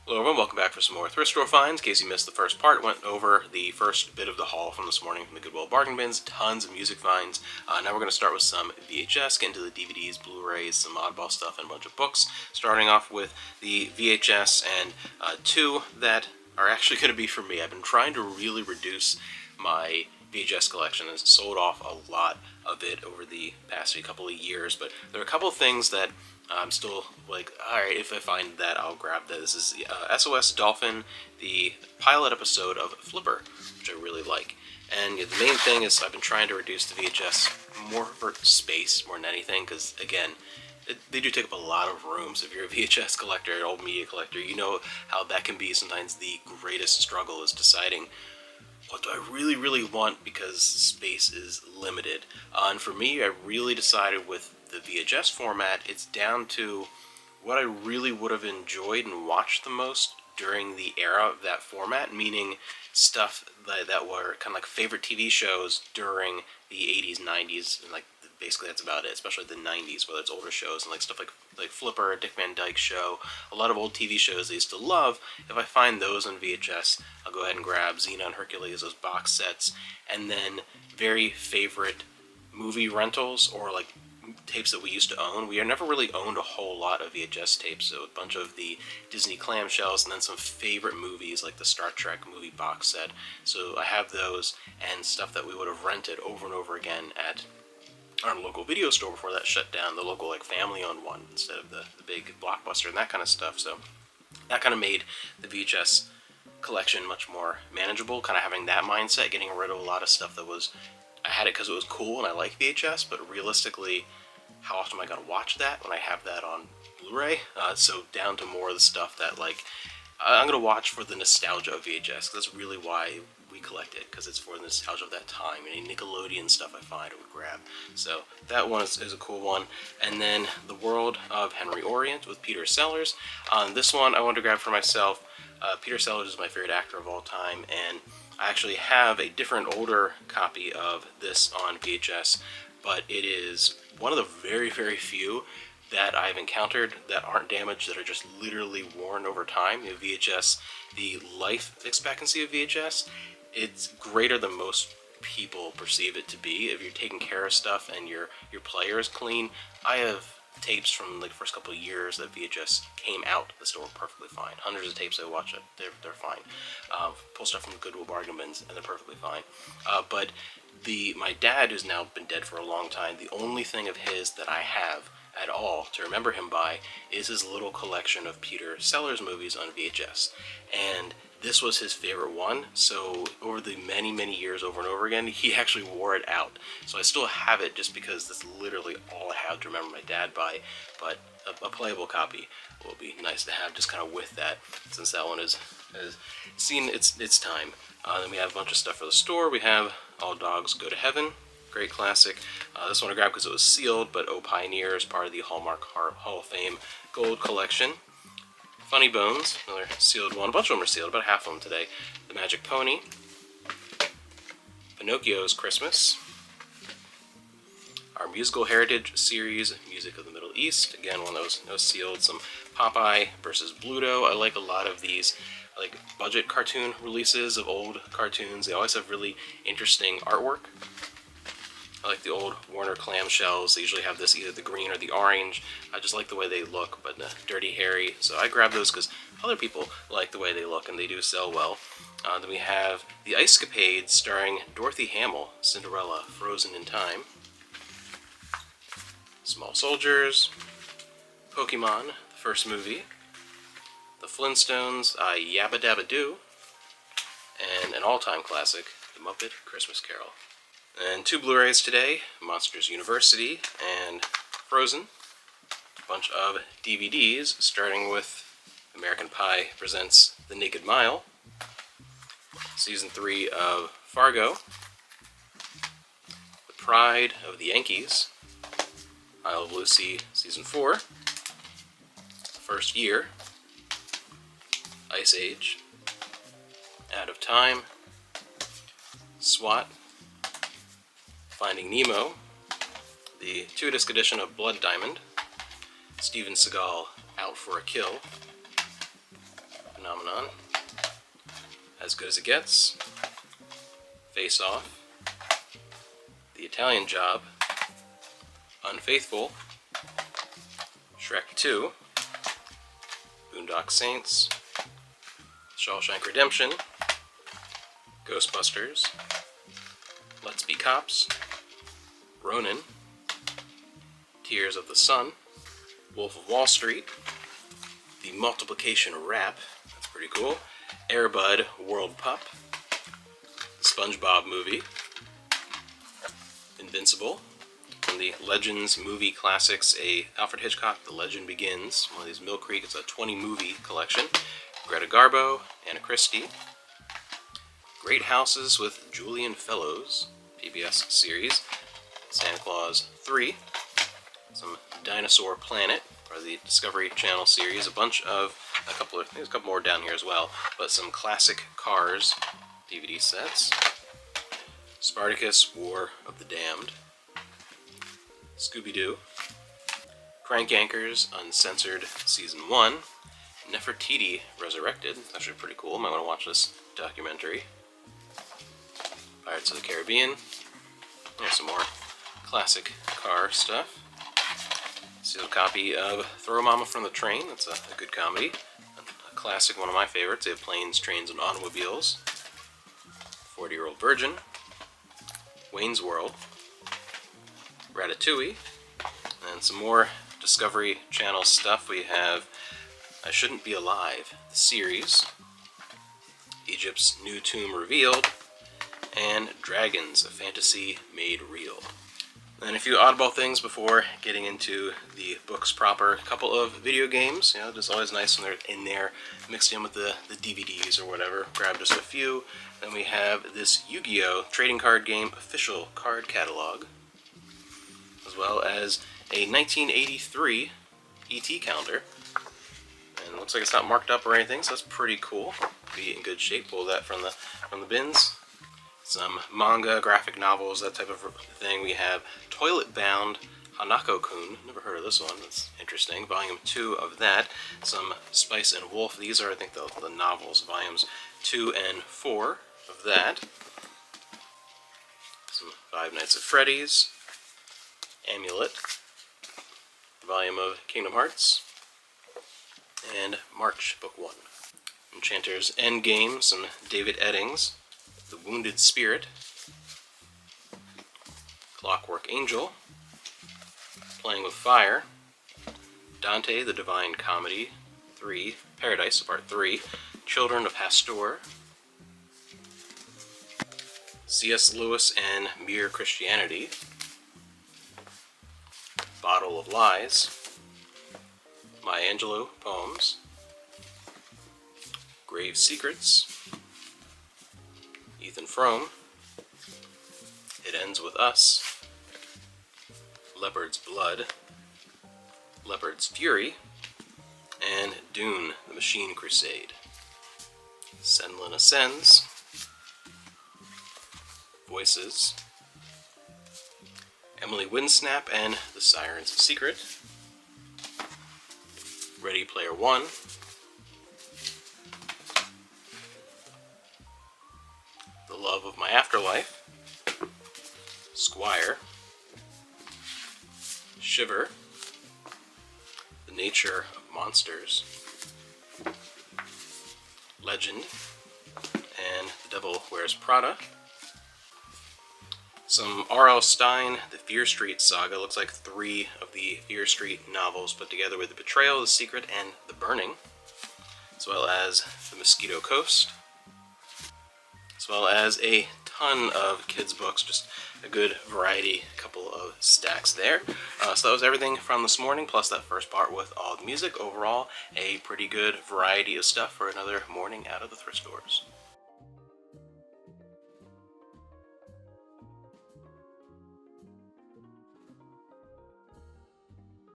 Hello everyone, welcome back for some more thrift store finds. In case you missed the first part, went over the first bit of the haul from this morning from the Goodwill bargain bins, tons of music finds. Now we're going to start with some VHS, get into the DVDs, Blu-rays, some oddball stuff, and a bunch of books. Starting off with the VHS and two that are actually going to be for me. I've been trying to really reduce my VHS collection. I've sold off a lot of it over the past couple of years, but there are a couple of things that I'm still like, alright, if I find that, I'll grab that. This is SOS Dolphin, the pilot episode of Flipper, which I really like. And the main thing is I've been trying to reduce the VHS more for space more than anything, because, again, they do take up a lot of rooms. If you're a VHS collector, an old media collector, you know how that can be sometimes the greatest struggle is deciding what do I really, really want because space is limited. And for me, I really decided with the VHS format, it's down to what I really would have enjoyed and watched the most during the era of that format, meaning stuff that were kind of like favorite TV shows during the 80s, 90s, and like basically that's about it, especially the 90s, whether it's older shows and like stuff like Flipper, Dick Van Dyke Show, a lot of old TV shows I used to love. If I find those on VHS, I'll go ahead and grab Xena and Hercules, those box sets, and then very favorite movie rentals or like tapes that we used to own. We never really owned a whole lot of VHS tapes, so a bunch of the Disney clamshells and then some favorite movies like the Star Trek movie box set. So I have those and stuff that we would have rented over and over again at our local video store before that shut down, the local like family-owned one instead of the big Blockbuster and that kind of stuff. So that kind of made the VHS collection much more manageable, kind of having that mindset, getting rid of a lot of stuff that was, I had it because it was cool and I like VHS, but realistically, how often am I going to watch that when I have that on Blu-ray? So down to more of the stuff that like, I'm going to watch for the nostalgia of VHS. That's really why we collect it, because it's for the nostalgia of that time. Any Nickelodeon stuff I find I would grab. So that one is a cool one. And then The World of Henry Orient with Peter Sellers. This one I wanted to grab for myself. Peter Sellers is my favorite actor of all time, and I actually have a different older copy of this on VHS, but it is one of the very, very few that I've encountered that aren't damaged, that are just literally worn over time. VHS, the life expectancy of VHS, it's greater than most people perceive it to be. If you're taking care of stuff and your player is clean, I have tapes from like the first couple of years that VHS came out that still work perfectly fine. Hundreds of tapes I watch it, they're fine. Pull stuff from the Goodwill bargain bins and they're perfectly fine. But my dad, who's now been dead for a long time, the only thing of his that I have at all to remember him by is his little collection of Peter Sellers movies on VHS. And this was his favorite one, so over the many, many years over and over again, he actually wore it out. So I still have it just because that's literally all I have to remember my dad by, but a playable copy will be nice to have just kind of with that, since that one has seen its time. Then we have a bunch of stuff for the store. We have All Dogs Go to Heaven, great classic. This one I grabbed because it was sealed, but Oh Pioneer is part of the Hallmark Hall of Fame Gold Collection. Funny Bones, another sealed one. A bunch of them are sealed, about half of them today. The Magic Pony. Pinocchio's Christmas. Our Musical Heritage Series, Music of the Middle East. Again, one that was sealed. Some Popeye versus Bluto. I like a lot of these like budget cartoon releases of old cartoons. They always have really interesting artwork. I like the old Warner clamshells. They usually have this, either the green or the orange. I just like the way they look, but Dirty Harry. So I grab those because other people like the way they look, and they do sell well. Then we have The Ice Capades starring Dorothy Hamill, Cinderella, Frozen in Time. Small Soldiers. Pokemon, the first movie. The Flintstones, Yabba Dabba Doo. And an all-time classic, The Muppet Christmas Carol. And two Blu-rays today, Monsters University and Frozen. A bunch of DVDs, starting with American Pie Presents The Naked Mile. Season 3 of Fargo. The Pride of the Yankees. Isle of Lucy Season 4. The First Year. Ice Age. Out of Time. SWAT. Finding Nemo, the 2-disc edition of Blood Diamond, Steven Seagal, Out for a Kill, Good as It Gets, Face Off, The Italian Job, Unfaithful, Shrek 2, Boondock Saints, Shawshank Redemption, Ghostbusters, Let's Be Cops, Ronin, Tears of the Sun, Wolf of Wall Street, The Multiplication Rap, that's pretty cool, Air Bud World Pup, The SpongeBob Movie, Invincible, from the Legends movie classics, Alfred Hitchcock, The Legend Begins, one of these Mill Creek, it's a 20-movie collection, Greta Garbo, Anna Christie, Great Houses with Julian Fellows, PBS series, Santa Claus 3, some Dinosaur Planet, or the Discovery Channel series, a couple more down here as well, but some classic Cars DVD sets, Spartacus, War of the Damned, Scooby-Doo, Crank Yankers Uncensored Season 1, Nefertiti Resurrected, actually pretty cool, might want to watch this documentary, Pirates of the Caribbean, there's some more classic car stuff, see a copy of Throw Mama from the Train, that's a good comedy, a classic, one of my favorites, they have Planes, Trains, and Automobiles, 40-Year-Old Virgin, Wayne's World, Ratatouille, and some more Discovery Channel stuff. We have I Shouldn't Be Alive, the series, Egypt's New Tomb Revealed, and Dragons, a Fantasy Made Real. And a few oddball things before getting into the books proper. A couple of video games, just always nice when they're in there, mixed in with the DVDs or whatever. Grab just a few. Then we have this Yu-Gi-Oh! Trading card game official card catalog, as well as a 1983 ET calendar. And it looks like it's not marked up or anything, so that's pretty cool. Be in good shape. Pull that from the bins. Some manga, graphic novels, that type of thing. We have Toilet Bound Hanako-kun. Never heard of this one. That's interesting. Volume 2 of that. Some Spice and Wolf. These are, I think, the novels. Volumes 2 and 4 of that. Some Five Nights at Freddy's. Amulet. Volume of Kingdom Hearts. And March, Book 1. Enchanter's Endgame. Some David Eddings. The Wounded Spirit, Clockwork Angel, Playing with Fire, Dante the Divine Comedy 3, Paradise Part 3, Children of Hastur, C.S. Lewis and Mere Christianity, Bottle of Lies, Maya Angelou Poems, Grave Secrets, Ethan Frome, It Ends With Us, Leopard's Blood, Leopard's Fury, and Dune, The Machine Crusade. Senlin Ascends, Voices, Emily Winsnap and The Siren's Secret, Ready Player One, The Love of My Afterlife, Squire, Shiver, The Nature of Monsters, Legend, and The Devil Wears Prada. Some R.L. Stine, The Fear Street Saga. Looks like 3 of the Fear Street novels put together with The Betrayal, The Secret, and The Burning, as well as The Mosquito Coast, as well as a ton of kids' books, just a good variety, a couple of stacks there. So that was everything from this morning, plus that first part with all the music. Overall, a pretty good variety of stuff for another morning out of the thrift stores.